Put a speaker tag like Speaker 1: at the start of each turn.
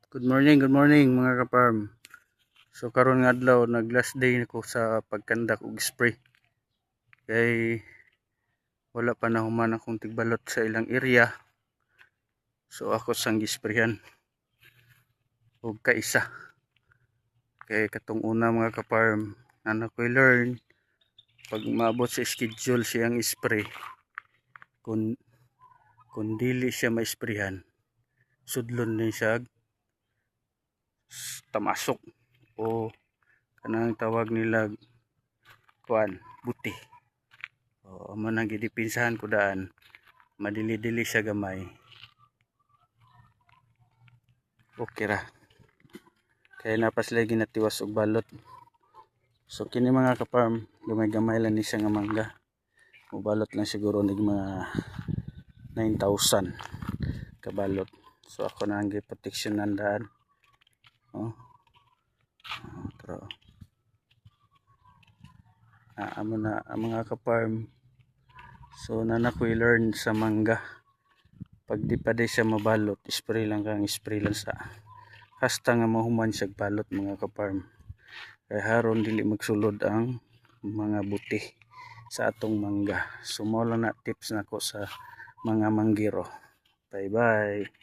Speaker 1: Good morning mga ka-farm. So karon nga adlaw nag last day nako sa pagkandak og spray. Kay wala pa na human akong tigbalot sa ilang area. So ako sang gisprayhan og kaisa. Kay katong una mga ka-farm, na ko learn pag maabot sa schedule siyang spray, kung dili siya ma-sprayhan, sudlon din siya tamasok o kanang tawag nila kuan buti. O amo nang gidipinsahan ko daan, madili-dili siya gamay. Okay ra. Kaya napas lagi natiwas og balot. So kini mga ka-farm, gamay-gamay lang ni siya nga mangga. Mubalot lang siguro nig mga 9,000 kabalot. So ako na ang giproteksyonan daan. Oh. Pero amo na ang mga ka-farm. So nanakoy learn sa mangga. Pag di pa di siya mabalot, spray lang sa hasta nga mahuman siya balot mga ka-farm. Kaya haron dili magsulod ang mga buti sa atong mangga. So mao lang na tips nako sa mga manggiro. Bye bye.